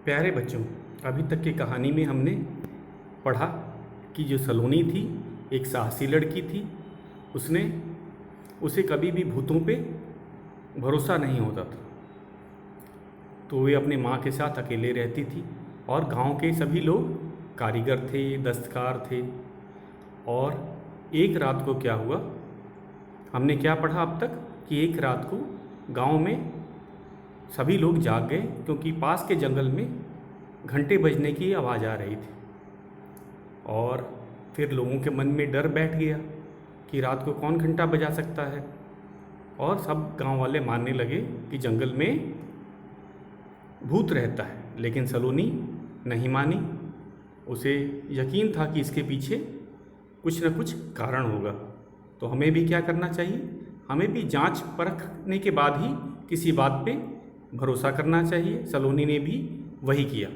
प्यारे बच्चों, अभी तक की कहानी में हमने पढ़ा कि जो सलोनी थी एक साहसी लड़की थी। उसे कभी भी भूतों पे भरोसा नहीं होता था। तो वे अपने माँ के साथ अकेले रहती थी और गांव के सभी लोग कारीगर थे, दस्तकार थे। और एक रात को क्या हुआ, हमने क्या पढ़ा अब तक कि एक रात को गांव में सभी लोग जाग गए क्योंकि पास के जंगल में घंटे बजने की आवाज़ आ रही थी। और फिर लोगों के मन में डर बैठ गया कि रात को कौन घंटा बजा सकता है। और सब गांव वाले मानने लगे कि जंगल में भूत रहता है। लेकिन सलोनी नहीं मानी। उसे यकीन था कि इसके पीछे कुछ न कुछ कारण होगा। तो हमें भी क्या करना चाहिए, हमें भी जांच परखने के बाद ही किसी बात पे भरोसा करना चाहिए। सलोनी ने भी वही किया।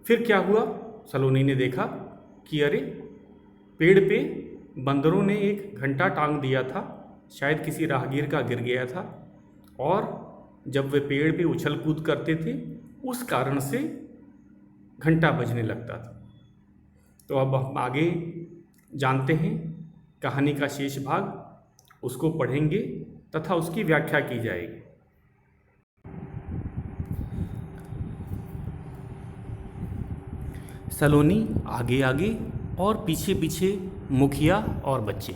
फिर क्या हुआ, सलोनी ने देखा कि अरे पेड़ पे बंदरों ने एक घंटा टांग दिया था, शायद किसी राहगीर का गिर गया था। और जब वे पेड़ पे उछल कूद करते थे उस कारण से घंटा बजने लगता था। तो अब हम आगे जानते हैं कहानी का शेष भाग, उसको पढ़ेंगे तथा उसकी व्याख्या की जाएगी। सलोनी आगे आगे और पीछे पीछे मुखिया और बच्चे।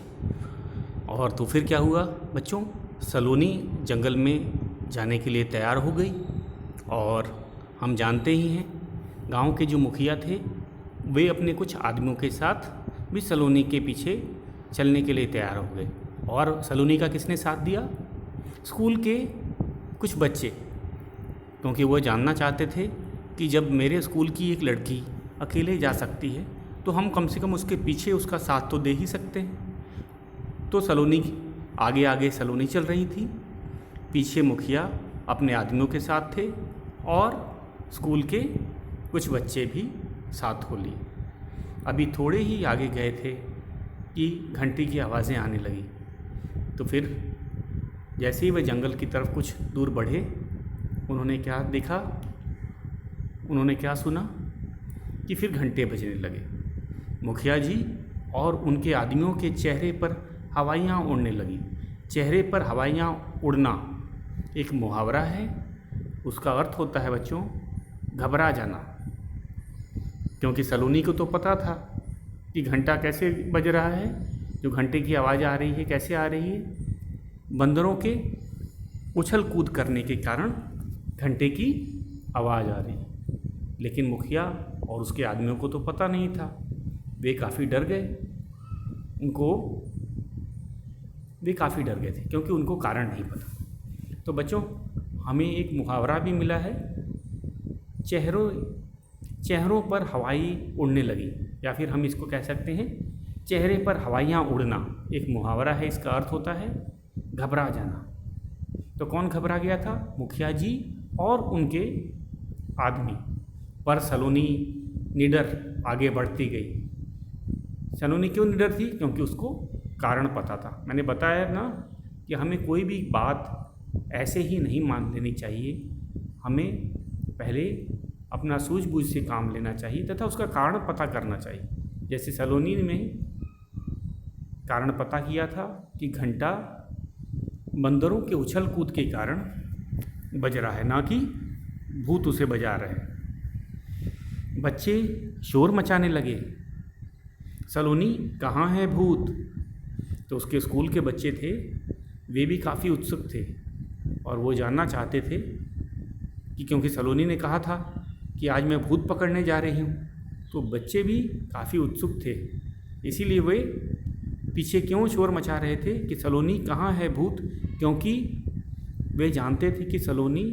और तो फिर क्या हुआ बच्चों, सलोनी जंगल में जाने के लिए तैयार हो गई। और हम जानते ही हैं गांव के जो मुखिया थे वे अपने कुछ आदमियों के साथ भी सलोनी के पीछे चलने के लिए तैयार हो गए। और सलोनी का किसने साथ दिया, स्कूल के कुछ बच्चे, क्योंकि वो जानना चाहते थे कि जब मेरे स्कूल की एक लड़की अकेले जा सकती है तो हम कम से कम उसके पीछे उसका साथ तो दे ही सकते हैं। तो सलोनी आगे आगे सलोनी चल रही थी, पीछे मुखिया अपने आदमियों के साथ थे और स्कूल के कुछ बच्चे भी साथ हो लिए। अभी थोड़े ही आगे गए थे कि घंटी की आवाज़ें आने लगी। तो फिर जैसे ही वह जंगल की तरफ कुछ दूर बढ़े, उन्होंने क्या देखा, उन्होंने क्या सुना कि फिर घंटे बजने लगे। मुखिया जी और उनके आदमियों के चेहरे पर हवाइयाँ उड़ने लगी। चेहरे पर हवाइयाँ उड़ना एक मुहावरा है, उसका अर्थ होता है बच्चों घबरा जाना। क्योंकि सलोनी को तो पता था कि घंटा कैसे बज रहा है, जो घंटे की आवाज़ आ रही है कैसे आ रही है, बंदरों के उछल कूद करने के कारण घंटे की आवाज़ आ रही है। लेकिन मुखिया और उसके आदमियों को तो पता नहीं था, वे काफ़ी डर गए। वे काफ़ी डर गए थे क्योंकि उनको कारण नहीं पता। तो बच्चों हमें एक मुहावरा भी मिला है, चेहरों पर हवाई उड़ने लगी, या फिर हम इसको कह सकते हैं चेहरे पर हवाइयाँ उड़ना। एक मुहावरा है, इसका अर्थ होता है घबरा जाना। तो कौन घबरा गया था, मुखिया जी और उनके आदमी। पर सलोनी निडर आगे बढ़ती गई। सलोनी क्यों निडर थी, क्योंकि उसको कारण पता था। मैंने बताया ना कि हमें कोई भी बात ऐसे ही नहीं मान लेनी चाहिए, हमें पहले अपना सूझबूझ से काम लेना चाहिए तथा उसका कारण पता करना चाहिए। जैसे सलोनी में कारण पता किया था कि घंटा बंदरों के उछल कूद के कारण बज रहा है, ना कि भूत उसे बजा रहे हैं। बच्चे शोर मचाने लगे, सलोनी कहाँ है भूत। तो उसके स्कूल के बच्चे थे, वे भी काफ़ी उत्सुक थे और वो जानना चाहते थे कि क्योंकि सलोनी ने कहा था कि आज मैं भूत पकड़ने जा रही हूँ, तो बच्चे भी काफ़ी उत्सुक थे। इसीलिए वे पीछे क्यों शोर मचा रहे थे कि सलोनी कहाँ है भूत, क्योंकि वे जानते थे कि सलोनी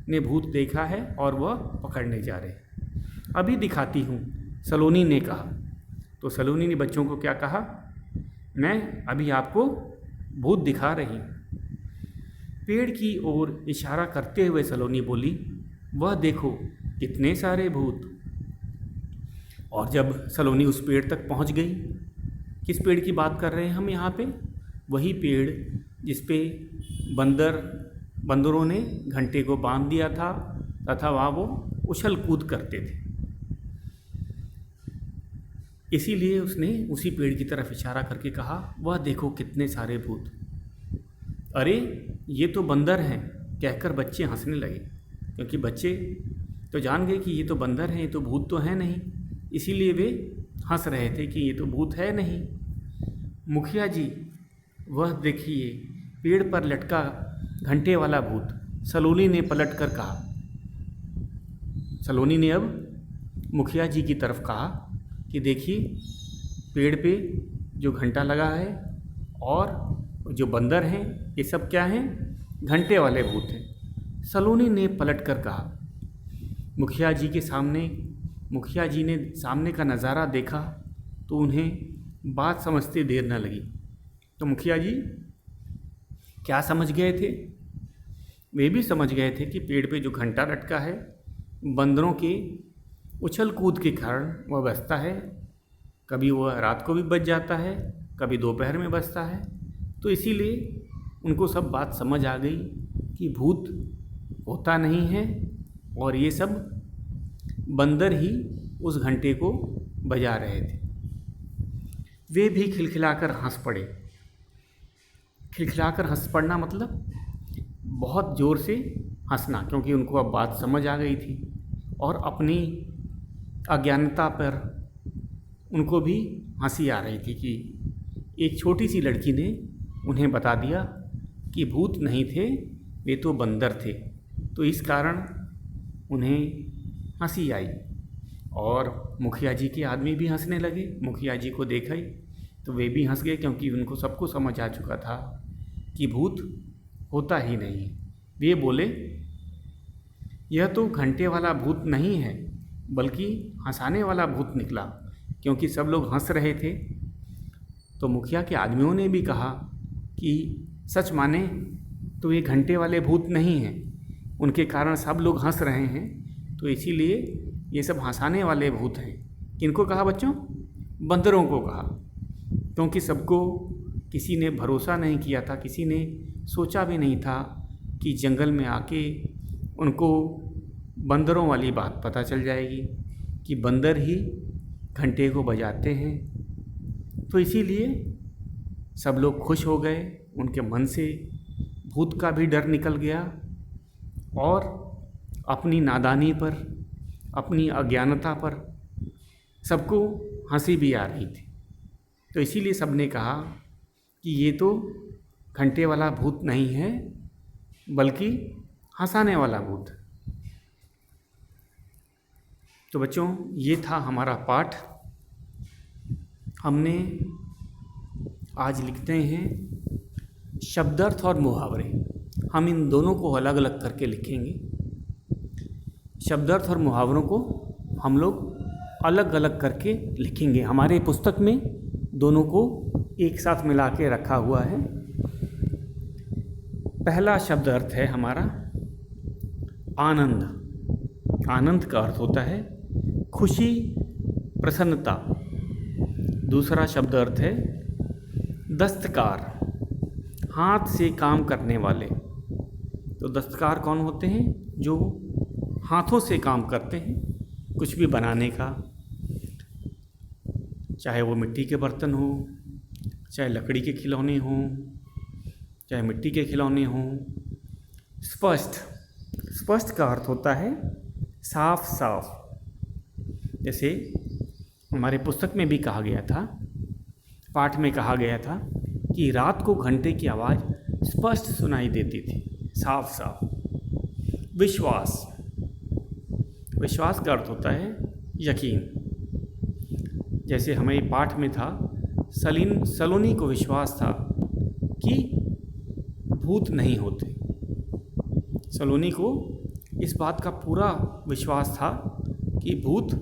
ने भूत देखा है और वह पकड़ने जा रहे हैं। अभी दिखाती हूँ, सलोनी ने कहा। तो सलोनी ने बच्चों को क्या कहा, मैं अभी आपको भूत दिखा रही हूँ। पेड़ की ओर इशारा करते हुए सलोनी बोली, वह देखो कितने सारे भूत। और जब सलोनी उस पेड़ तक पहुँच गई, किस पेड़ की बात कर रहे हैं हम यहाँ पे, वही पेड़ जिस पे बंदरों ने घंटे को बांध दिया था तथा वहाँ वो उछल कूद करते थे। इसीलिए उसने उसी पेड़ की तरफ इशारा करके कहा, वह देखो कितने सारे भूत। अरे ये तो बंदर हैं, कहकर बच्चे हंसने लगे, क्योंकि बच्चे तो जान गए कि ये तो बंदर हैं, ये तो भूत तो हैं नहीं, इसीलिए वे हंस रहे थे कि ये तो भूत है नहीं। मुखिया जी वह देखिए पेड़ पर लटका घंटे वाला भूत, सलोनी ने पलट कर कहा। सलोनी ने अब मुखिया जी की तरफ कहा कि देखिए पेड़ पे जो घंटा लगा है और जो बंदर हैं ये सब क्या हैं, घंटे वाले भूत हैं। सलोनी ने पलट कर कहा। मुखिया जी ने सामने का नज़ारा देखा तो उन्हें बात समझते देर न लगी। तो मुखिया जी क्या समझ गए थे? वे भी समझ गए थे कि पेड़ पे जो घंटा लटका है बंदरों के उछल कूद के कारण वह बजता है, कभी वह रात को भी बज जाता है, कभी दोपहर में बजता है। तो इसीलिए उनको सब बात समझ आ गई कि भूत होता नहीं है और ये सब बंदर ही उस घंटे को बजा रहे थे। वे भी खिलखिलाकर हंस पड़े। खिलखिलाकर हंस पड़ना मतलब बहुत ज़ोर से हंसना, क्योंकि उनको अब बात समझ आ गई थी और अपनी अज्ञानता पर उनको भी हंसी आ रही थी कि एक छोटी सी लड़की ने उन्हें बता दिया कि भूत नहीं थे, वे तो बंदर थे। तो इस कारण उन्हें हंसी आई और मुखिया जी के आदमी भी हंसने लगे। मुखिया जी को देखा ही तो वे भी हंस गए, क्योंकि उनको सबको समझ आ चुका था कि भूत होता ही नहीं। वे बोले, यह तो घंटे वाला भूत नहीं है बल्कि हंसाने वाला भूत निकला, क्योंकि सब लोग हंस रहे थे। तो मुखिया के आदमियों ने भी कहा कि सच माने तो ये घंटे वाले भूत नहीं हैं, उनके कारण सब लोग हंस रहे हैं, तो इसीलिए ये सब हंसाने वाले भूत हैं। किनको कहा बच्चों? बंदरों को कहा, क्योंकि सबको किसी ने भरोसा नहीं किया था, किसी ने सोचा भी नहीं था कि जंगल में आके उनको बंदरों वाली बात पता चल जाएगी कि बंदर ही घंटे को बजाते हैं। तो इसीलिए सब लोग खुश हो गए, उनके मन से भूत का भी डर निकल गया और अपनी नादानी पर, अपनी अज्ञानता पर सबको हंसी भी आ रही थी। तो इसीलिए सबने कहा कि ये तो घंटे वाला भूत नहीं है बल्कि हंसाने वाला भूत। तो बच्चों ये था हमारा पाठ। हमने आज लिखते हैं शब्दार्थ और मुहावरे। हम इन दोनों को अलग अलग करके लिखेंगे। शब्दार्थ और मुहावरों को हम लोग अलग अलग करके लिखेंगे। हमारे पुस्तक में दोनों को एक साथ मिला के रखा हुआ है। पहला शब्द अर्थ है हमारा आनंद। आनंद का अर्थ होता है खुशी, प्रसन्नता। दूसरा शब्द अर्थ है दस्तकार, हाथ से काम करने वाले। तो दस्तकार कौन होते हैं? जो हाथों से काम करते हैं, कुछ भी बनाने का, चाहे वो मिट्टी के बर्तन हो, चाहे लकड़ी के खिलौने हों, चाहे मिट्टी के खिलौने हों। स्पष्ट, स्पष्ट का अर्थ होता है साफ साफ। जैसे हमारे पुस्तक में भी कहा गया था, पाठ में कहा गया था कि रात को घंटे की आवाज़ स्पष्ट सुनाई देती थी, साफ साफ। विश्वास, विश्वास का अर्थ होता है यकीन। जैसे हमें पाठ में था, सलोनी को विश्वास था कि भूत नहीं होते। सलोनी को इस बात का पूरा विश्वास था कि भूत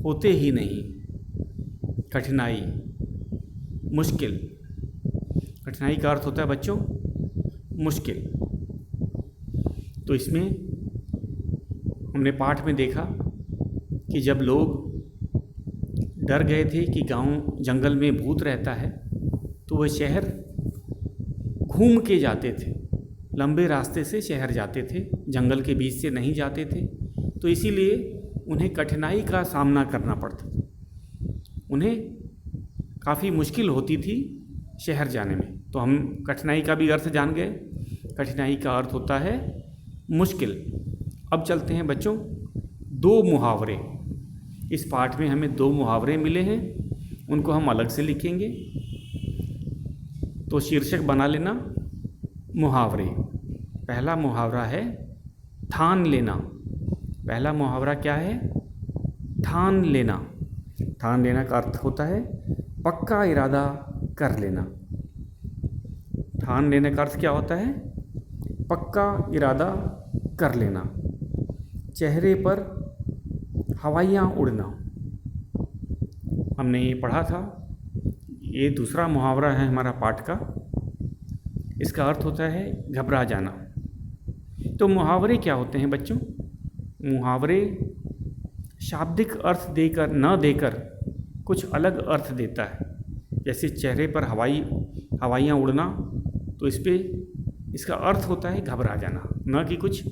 होते ही नहीं। कठिनाई, मुश्किल। कठिनाई का अर्थ होता है बच्चों मुश्किल। तो इसमें हमने पाठ में देखा कि जब लोग डर गए थे कि गांव जंगल में भूत रहता है, तो वह शहर घूम के जाते थे लंबे रास्ते से शहर जाते थे, जंगल के बीच से नहीं जाते थे, तो इसीलिए उन्हें कठिनाई का सामना करना पड़ता था। उन्हें काफ़ी मुश्किल होती थी शहर जाने में। तो हम कठिनाई का भी अर्थ जान गए। कठिनाई का अर्थ होता है मुश्किल। अब चलते हैं बच्चों, 2 मुहावरे। इस पाठ में हमें 2 मुहावरे मिले हैं, उनको हम अलग से लिखेंगे। तो शीर्षक बना लेना मुहावरे। पहला मुहावरा है ठान लेना। पहला मुहावरा क्या है? ठान लेना। ठान लेना का अर्थ होता है पक्का इरादा कर लेना। ठान लेने का अर्थ क्या होता है? पक्का इरादा कर लेना। चेहरे पर हवाइयाँ उड़ना, हमने ये पढ़ा था। ये दूसरा मुहावरा है हमारा पाठ का। इसका अर्थ होता है घबरा जाना। तो मुहावरे क्या होते हैं बच्चों? मुहावरे शाब्दिक अर्थ देकर न देकर कुछ अलग अर्थ देता है। जैसे चेहरे पर हवाइयाँ उड़ना, तो इसका अर्थ होता है घबरा जाना, न कि कुछ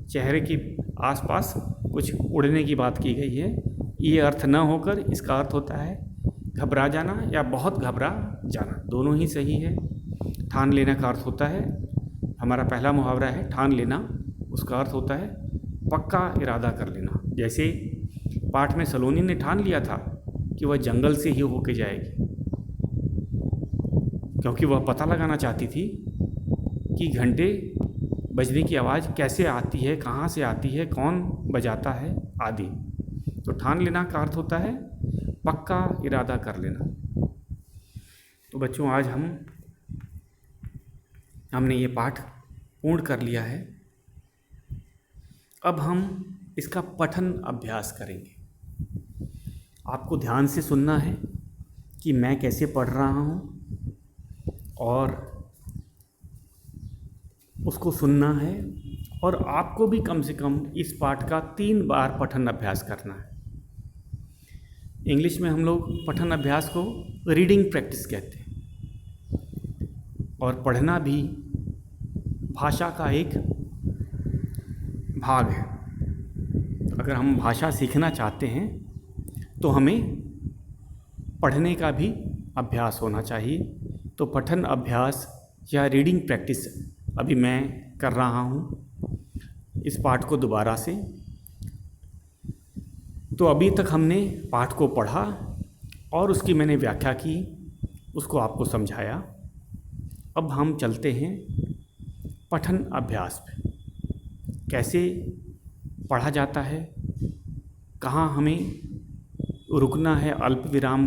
चेहरे के आसपास कुछ उड़ने की बात की गई है। ये अर्थ न होकर इसका अर्थ होता है घबरा जाना या बहुत घबरा जाना, दोनों ही सही है। ठान लेना का अर्थ होता है, हमारा पहला मुहावरा है ठान लेना, उसका अर्थ होता है पक्का इरादा कर लेना। जैसे पाठ में सलोनी ने ठान लिया था कि वह जंगल से ही होके जाएगी, क्योंकि वह पता लगाना चाहती थी कि घंटे बजने की आवाज़ कैसे आती है, कहाँ से आती है, कौन बजाता है आदि। तो ठान लेना का अर्थ होता है पक्का इरादा कर लेना। तो बच्चों आज हमने ये पाठ पूर्ण कर लिया है। अब हम इसका पठन अभ्यास करेंगे। आपको ध्यान से सुनना है कि मैं कैसे पढ़ रहा हूँ, और उसको सुनना है, और आपको भी कम से कम इस पाठ का 3 बार पठन अभ्यास करना है। इंग्लिश में हम लोग पठन अभ्यास को रीडिंग प्रैक्टिस कहते हैं, और पढ़ना भी भाषा का एक भाग है। अगर हम भाषा सीखना चाहते हैं तो हमें पढ़ने का भी अभ्यास होना चाहिए। तो पठन अभ्यास या रीडिंग प्रैक्टिस अभी मैं कर रहा हूँ इस पाठ को दोबारा से। तो अभी तक हमने पाठ को पढ़ा और उसकी मैंने व्याख्या की, उसको आपको समझाया। अब हम चलते हैं पठन अभ्यास पे। कैसे पढ़ा जाता है, कहाँ हमें रुकना है, अल्प विराम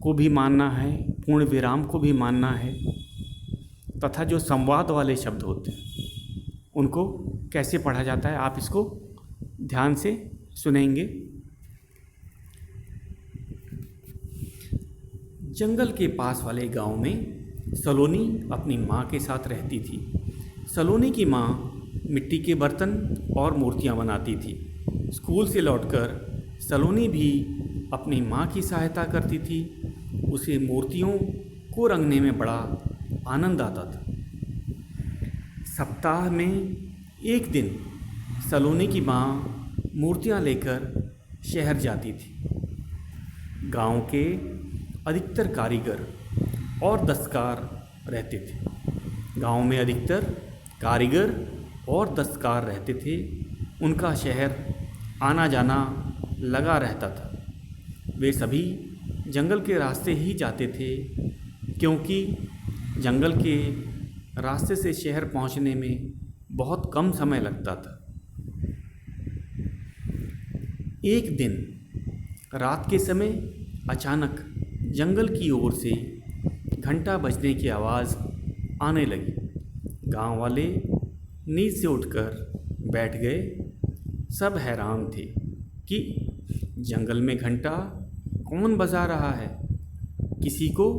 को भी मानना है, पूर्ण विराम को भी मानना है, तथा जो संवाद वाले शब्द होते हैं उनको कैसे पढ़ा जाता है, आप इसको ध्यान से सुनेंगे। जंगल के पास वाले गांव में सलोनी अपनी माँ के साथ रहती थी। सलोनी की माँ मिट्टी के बर्तन और मूर्तियाँ बनाती थी। स्कूल से लौटकर सलोनी भी अपनी माँ की सहायता करती थी। उसे मूर्तियों को रंगने में बड़ा आनंद आता था। सप्ताह में एक दिन सलोनी की माँ मूर्तियाँ लेकर शहर जाती थी। गांव के अधिकतर कारीगर और दस्तकार रहते थे। गांव में अधिकतर कारीगर और दस्तकार रहते थे। उनका शहर आना जाना लगा रहता था। वे सभी जंगल के रास्ते ही जाते थे, क्योंकि जंगल के रास्ते से शहर पहुंचने में बहुत कम समय लगता था। एक दिन रात के समय अचानक जंगल की ओर से घंटा बजने की आवाज़ आने लगी। गांव वाले नींद से उठकर बैठ गए। सब हैरान थे कि जंगल में घंटा कौन बजा रहा है। किसी को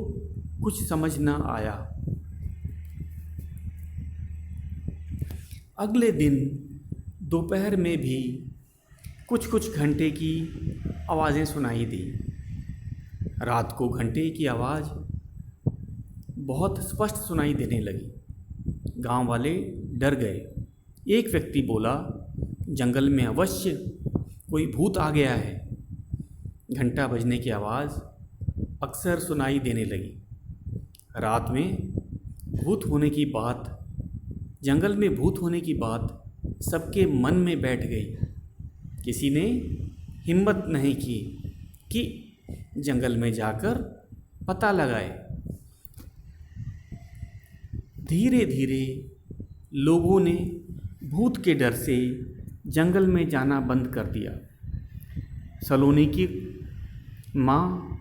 कुछ समझ न आया। अगले दिन दोपहर में भी कुछ घंटे की आवाज़ें सुनाई दी। रात को घंटे की आवाज़ बहुत स्पष्ट सुनाई देने लगी। गांव वाले डर गए। एक व्यक्ति बोला, जंगल में अवश्य कोई भूत आ गया है। घंटा बजने की आवाज़ अक्सर सुनाई देने लगी। रात में भूत होने की बात, जंगल में भूत होने की बात सबके मन में बैठ गई। किसी ने हिम्मत नहीं की कि जंगल में जाकर पता लगाए। धीरे धीरे लोगों ने भूत के डर से जंगल में जाना बंद कर दिया। सलोनी की माँ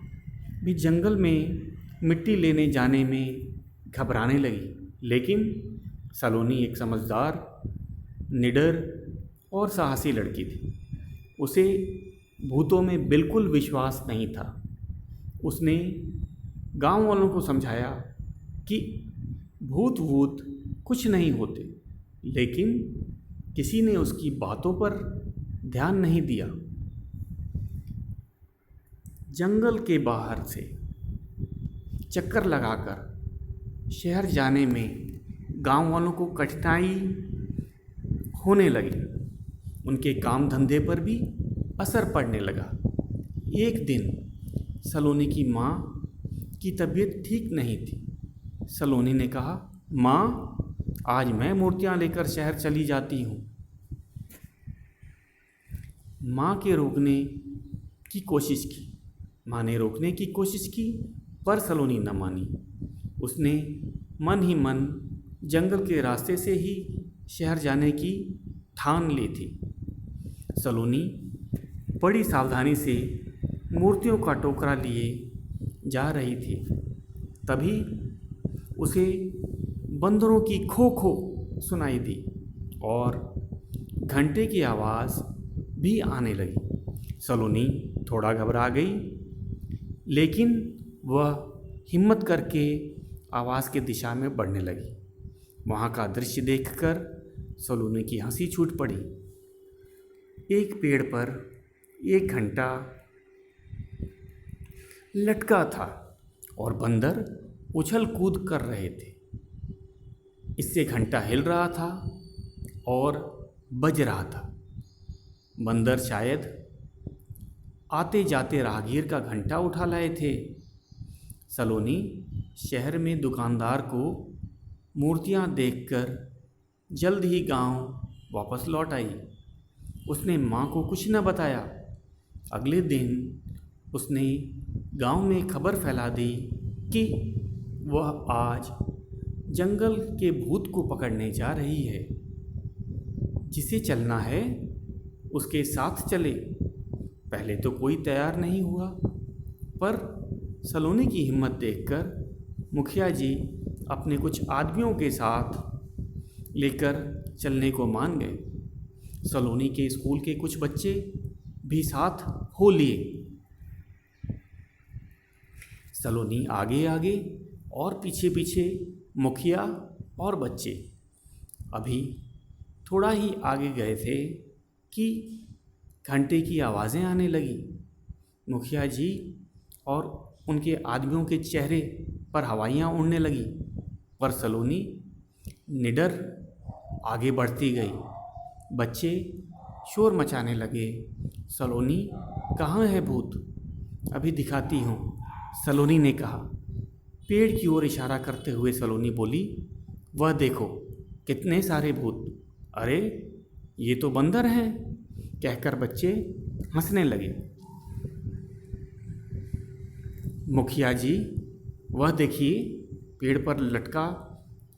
भी जंगल में मिट्टी लेने जाने में घबराने लगी, लेकिन सलोनी एक समझदार, निडर और साहसी लड़की थी। उसे भूतों में बिल्कुल विश्वास नहीं था। उसने गांव वालों को समझाया कि भूत कुछ नहीं होते, लेकिन किसी ने उसकी बातों पर ध्यान नहीं दिया। जंगल के बाहर से चक्कर लगाकर शहर जाने में गांव वालों को कठिनाई होने लगी। उनके काम धंधे पर भी असर पड़ने लगा। एक दिन सलोनी की माँ की तबीयत ठीक नहीं थी। सलोनी ने कहा, माँ, आज मैं मूर्तियाँ लेकर शहर चली जाती हूँ। माँ के रोकने की कोशिश की। माँ ने रोकने की कोशिश की, पर सलोनी न मानी। उसने मन ही मन जंगल के रास्ते से ही शहर जाने की ठान ली थी। सलोनी बड़ी सावधानी से मूर्तियों का टोकरा लिए जा रही थी। तभी उसे बंदरों की खो खो सुनाई दी और घंटे की आवाज़ भी आने लगी। सलोनी थोड़ा घबरा गई, लेकिन वह हिम्मत करके आवाज़ की दिशा में बढ़ने लगी। वहाँ का दृश्य देखकर सलोनी की हंसी छूट पड़ी। एक पेड़ पर एक घंटा लटका था और बंदर उछल कूद कर रहे थे। इससे घंटा हिल रहा था और बज रहा था। बंदर शायद आते जाते राहगीर का घंटा उठा लाए थे। सलोनी शहर में दुकानदार को मूर्तियाँ देखकर जल्द ही गांव वापस लौट आई। उसने माँ को कुछ न बताया। अगले दिन उसने गांव में खबर फैला दी कि वह आज जंगल के भूत को पकड़ने जा रही है। जिसे चलना है उसके साथ चले। पहले तो कोई तैयार नहीं हुआ, पर सलोनी की हिम्मत देखकर मुखिया जी अपने कुछ आदमियों के साथ लेकर चलने को मान गए। सलोनी के स्कूल के कुछ बच्चे भी साथ हो लिए। सलोनी आगे आगे और पीछे पीछे मुखिया और बच्चे। अभी थोड़ा ही आगे गए थे कि घंटे की आवाज़ें आने लगी। मुखिया जी और उनके आदमियों के चेहरे पर हवाइयाँ उड़ने लगी, पर सलोनी निडर आगे बढ़ती गई। बच्चे शोर मचाने लगे, सलोनी कहाँ है भूत, अभी दिखाती हूँ। सलोनी ने कहा। पेड़ की ओर इशारा करते हुए सलोनी बोली, वह देखो कितने सारे भूत, अरे ये तो बंदर हैं। कहकर बच्चे हंसने लगे। मुखिया जी, वह देखिए पेड़ पर लटका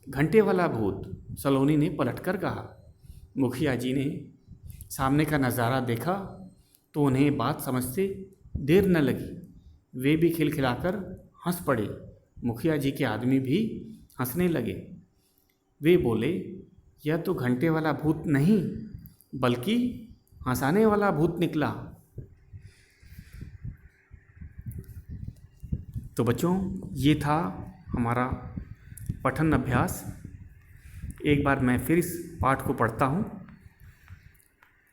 घंटे वाला भूत, सलोनी ने पलटकर कहा। मुखिया जी ने सामने का नज़ारा देखा तो उन्हें बात समझते देर न लगी। वे भी खिलखिलाकर हंस पड़े। मुखिया जी के आदमी भी हंसने लगे। वे बोले, यह तो घंटे वाला भूत नहीं बल्कि हंसाने वाला भूत निकला। तो बच्चों, ये था हमारा पठन अभ्यास। एक बार मैं फिर इस पाठ को पढ़ता हूँ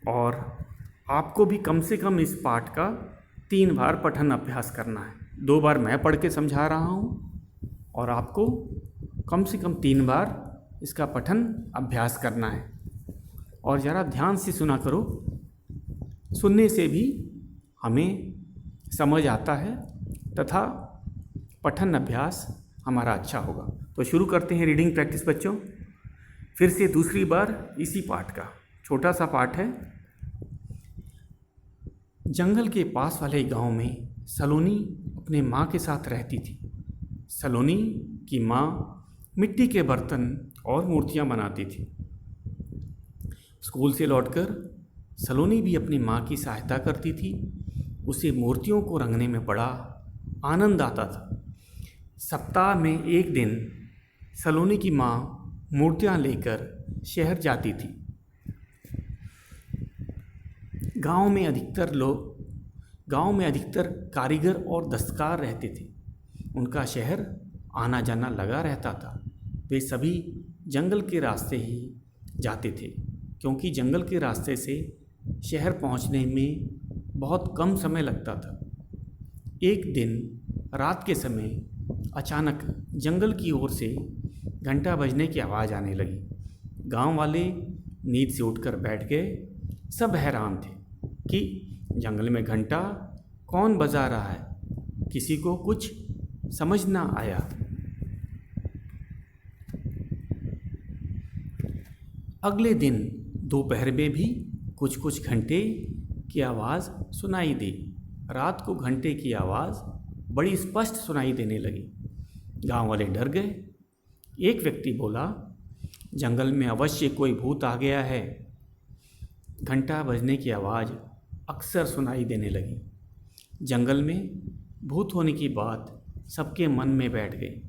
और आपको भी कम से कम इस पाठ का 3 बार पठन अभ्यास करना है। 2 बार मैं पढ़ के समझा रहा हूँ और आपको कम से कम 3 बार इसका पठन अभ्यास करना है। और ज़रा ध्यान से सुना करो, सुनने से भी हमें समझ आता है तथा पठन अभ्यास हमारा अच्छा होगा। तो शुरू करते हैं रीडिंग प्रैक्टिस बच्चों। फिर से दूसरी बार इसी पाठ का छोटा सा पाठ है। जंगल के पास वाले गांव में सलोनी अपने माँ के साथ रहती थी। सलोनी की माँ मिट्टी के बर्तन और मूर्तियाँ बनाती थी। स्कूल से लौटकर सलोनी भी अपनी माँ की सहायता करती थी। उसे मूर्तियों को रंगने में बड़ा आनंद आता था। सप्ताह में एक दिन सलोनी की माँ मूर्तियाँ लेकर शहर जाती थी। गांव में अधिकतर कारीगर और दस्तकार रहते थे। उनका शहर आना जाना लगा रहता था। वे सभी जंगल के रास्ते ही जाते थे, क्योंकि जंगल के रास्ते से शहर पहुंचने में बहुत कम समय लगता था। एक दिन रात के समय अचानक जंगल की ओर से घंटा बजने की आवाज़ आने लगी। गांव वाले नींद से उठकर बैठ गए। सब हैरान थे कि जंगल में घंटा कौन बजा रहा है। किसी को कुछ समझ ना आया। अगले दिन दोपहर में भी कुछ कुछ घंटे की आवाज़ सुनाई दी। रात को घंटे की आवाज़ बड़ी स्पष्ट सुनाई देने लगी। गांव वाले डर गए। एक व्यक्ति बोला, जंगल में अवश्य कोई भूत आ गया है। घंटा बजने की आवाज़ अक्सर सुनाई देने लगी। जंगल में भूत होने की बात सबके मन में बैठ गई।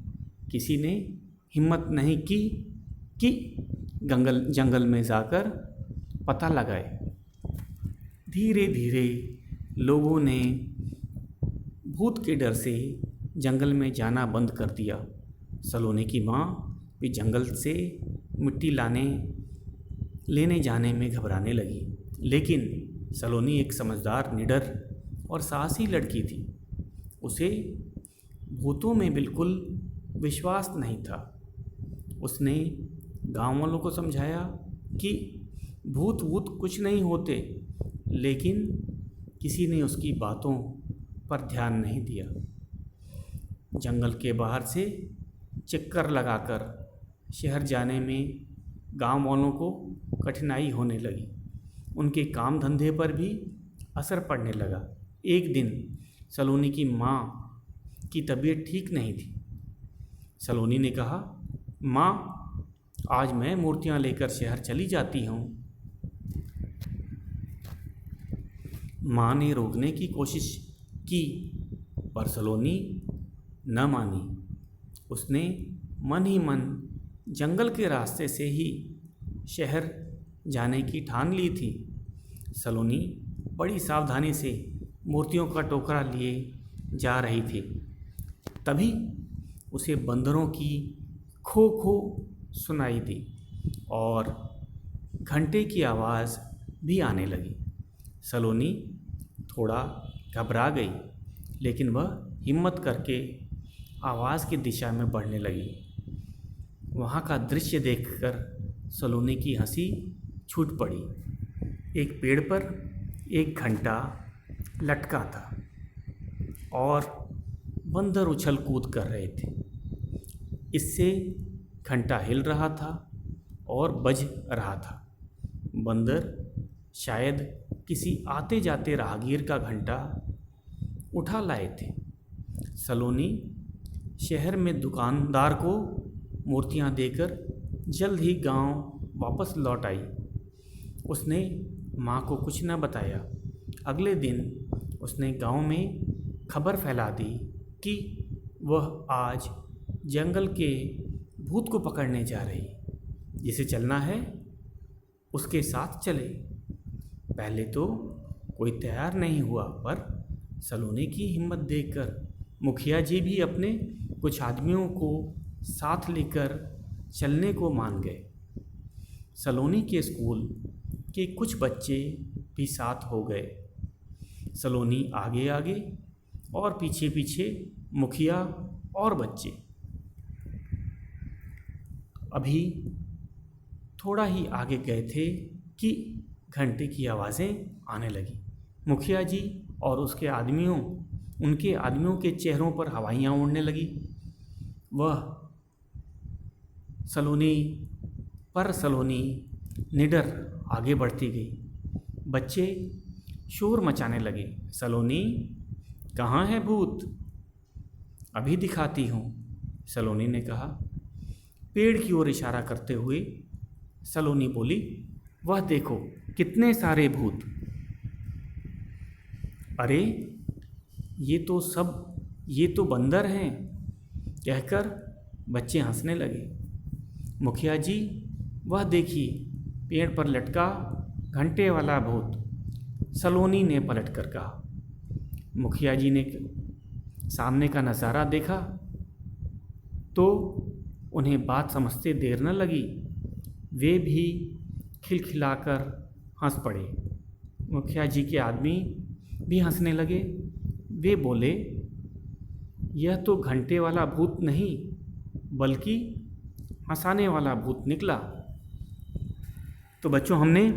किसी ने हिम्मत नहीं की कि जंगल में जाकर पता लगाए। धीरे धीरे लोगों ने भूत के डर से जंगल में जाना बंद कर दिया। सलोनी की माँ भी जंगल से मिट्टी लेने जाने में घबराने लगी। लेकिन सलोनी एक समझदार, निडर और साहसी लड़की थी। उसे भूतों में बिल्कुल विश्वास नहीं था। उसने गांव वालों को समझाया कि भूत कुछ नहीं होते, लेकिन किसी ने उसकी बातों पर ध्यान नहीं दिया। जंगल के बाहर से चक्कर लगाकर शहर जाने में गांव वालों को कठिनाई होने लगी। उनके काम धंधे पर भी असर पड़ने लगा। एक दिन सलोनी की माँ की तबीयत ठीक नहीं थी। सलोनी ने कहा, माँ, आज मैं मूर्तियाँ लेकर शहर चली जाती हूँ। माँ ने रोकने की कोशिश की, पर सलोनी न मानी। उसने मन ही मन जंगल के रास्ते से ही शहर जाने की ठान ली थी। सलोनी बड़ी सावधानी से मूर्तियों का टोकरा लिए जा रही थी। तभी उसे बंदरों की खो खो सुनाई दी और घंटे की आवाज़ भी आने लगी। सलोनी थोड़ा घबरा गई, लेकिन वह हिम्मत करके आवाज़ की दिशा में बढ़ने लगी। वहाँ का दृश्य देखकर सलोनी की हंसी छूट पड़ी। एक पेड़ पर एक घंटा लटका था और बंदर उछल कूद कर रहे थे। इससे घंटा हिल रहा था और बज रहा था। बंदर शायद किसी आते जाते राहगीर का घंटा उठा लाए थे। सलोनी शहर में दुकानदार को मूर्तियाँ देकर जल्द ही गांव वापस लौट आई। उसने माँ को कुछ न बताया। अगले दिन उसने गांव में खबर फैला दी कि वह आज जंगल के भूत को पकड़ने जा रही। जिसे चलना है उसके साथ चले। पहले तो कोई तैयार नहीं हुआ, पर सलोनी की हिम्मत देखकर मुखिया जी भी अपने कुछ आदमियों को साथ लेकर चलने को मान गए। सलोनी के स्कूल के कुछ बच्चे भी साथ हो गए। सलोनी आगे आगे और पीछे पीछे मुखिया और बच्चे। अभी थोड़ा ही आगे गए थे कि घंटे की आवाज़ें आने लगी। मुखिया जी और उनके आदमियों के चेहरों पर हवाइयाँ उड़ने लगी। वह सलोनी निडर आगे बढ़ती गई। बच्चे शोर मचाने लगे, सलोनी कहाँ है भूत? अभी दिखाती हूँ, सलोनी ने कहा। पेड़ की ओर इशारा करते हुए सलोनी बोली, वह देखो कितने सारे भूत। अरे ये तो बंदर हैं, कहकर बच्चे हंसने लगे। मुखिया जी, वह देखिए पेड़ पर लटका घंटे वाला भूत, सलोनी ने पलटकर कहा। मुखिया जी ने सामने का नज़ारा देखा तो उन्हें बात समझते देर न लगी। वे भी खिलखिलाकर हंस पड़े। मुखिया जी के आदमी भी हंसने लगे। वे बोले, यह तो घंटे वाला भूत नहीं बल्कि हंसाने वाला भूत निकला। तो बच्चों, हमने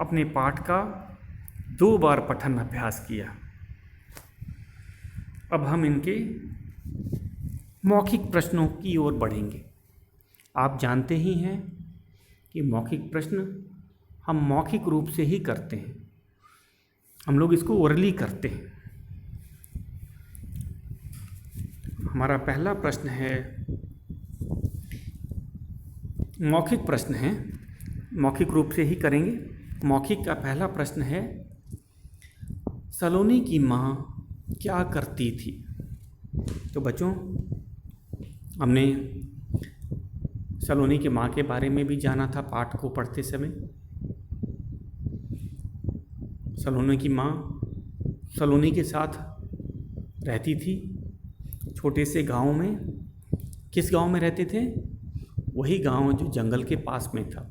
अपने पाठ का 2 बार पठन अभ्यास किया। अब हम इनके मौखिक प्रश्नों की ओर बढ़ेंगे। आप जानते ही हैं कि मौखिक प्रश्न हम मौखिक रूप से ही करते हैं, हम लोग इसको ओरली करते हैं। हमारा पहला प्रश्न है, मौखिक प्रश्न है, मौखिक रूप से ही करेंगे। मौखिक का पहला प्रश्न है, सलोनी की माँ क्या करती थी? तो बच्चों, हमने सलोनी की माँ के बारे में भी जाना था पाठ को पढ़ते समय। सलोनी की माँ सलोनी के साथ रहती थी छोटे से गांव में। किस गांव में रहते थे? वही गांव जो जंगल के पास में था।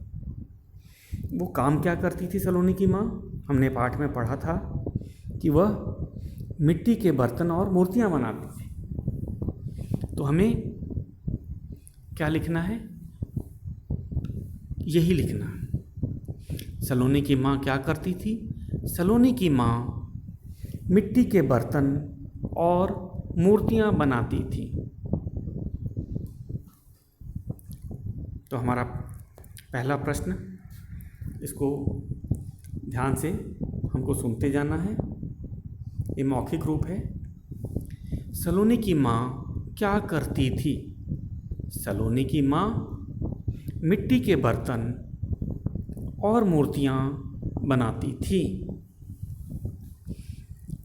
वो काम क्या करती थी सलोनी की माँ? हमने पाठ में पढ़ा था कि वह मिट्टी के बर्तन और मूर्तियाँ बनाती थी। तो हमें क्या लिखना है? यही लिखना है। सलोनी की माँ क्या करती थी? सलोनी की माँ मिट्टी के बर्तन और मूर्तियाँ बनाती थी। तो हमारा पहला प्रश्न, इसको ध्यान से हमको सुनते जाना है। ये मौखिक रूप है। सलोनी की माँ क्या करती थी? सलोनी की माँ मिट्टी के बर्तन और मूर्तियाँ बनाती थी।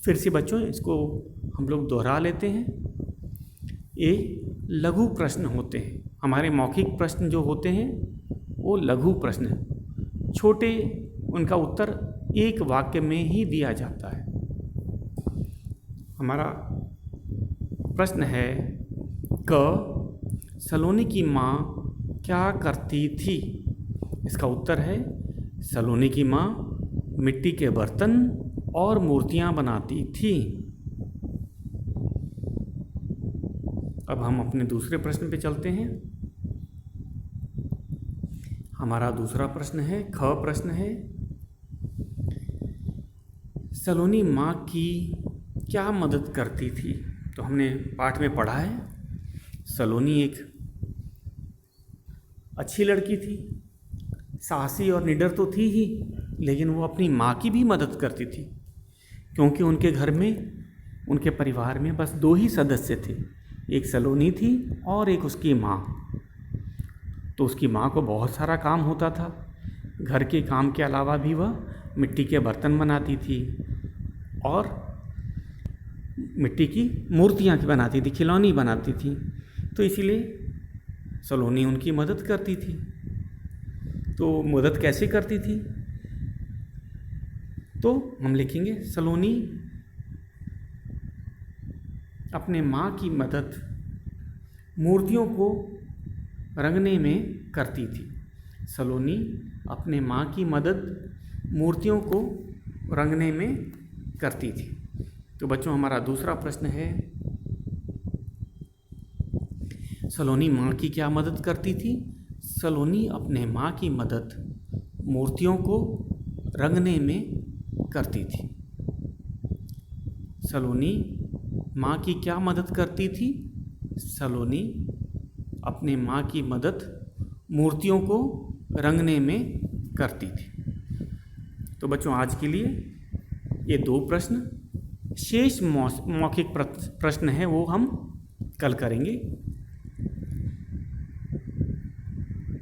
फिर से बच्चों, इसको हम लोग दोहरा लेते हैं। ये लघु प्रश्न होते हैं। हमारे मौखिक प्रश्न जो होते हैं वो लघु प्रश्न हैं, छोटे, उनका उत्तर एक वाक्य में ही दिया जाता है। हमारा प्रश्न है क, सलोनी की माँ क्या करती थी? इसका उत्तर है सलोनी की माँ मिट्टी के बर्तन और मूर्तियाँ बनाती थी। अब हम अपने दूसरे प्रश्न पे चलते हैं। हमारा दूसरा प्रश्न है, ख प्रश्न है, सलोनी माँ की क्या मदद करती थी? तो हमने पाठ में पढ़ा है, सलोनी एक अच्छी लड़की थी, साहसी और निडर तो थी ही, लेकिन वो अपनी माँ की भी मदद करती थी, क्योंकि उनके घर में, उनके परिवार में बस 2 ही सदस्य थे, एक सलोनी थी और एक उसकी माँ। तो उसकी माँ को बहुत सारा काम होता था। घर के काम के अलावा भी वह मिट्टी के बर्तन बनाती थी और मिट्टी की मूर्तियाँ बनाती थी, खिलौनी बनाती थी। तो इसीलिए सलोनी उनकी मदद करती थी। तो मदद कैसे करती थी? तो हम लिखेंगे सलोनी अपने माँ की मदद मूर्तियों को रंगने में करती थी। सलोनी अपने माँ की मदद मूर्तियों को रंगने में करती थी। तो बच्चों, हमारा दूसरा प्रश्न है, सलोनी माँ की क्या मदद करती थी? सलोनी अपने माँ की मदद मूर्तियों को रंगने में करती थी। सलोनी माँ की क्या मदद करती थी? सलोनी अपने माँ की मदद मूर्तियों को रंगने में करती थी। तो बच्चों आज के लिए ये 2 प्रश्न, शेष मौखिक प्रश्न है वो हम कल करेंगे।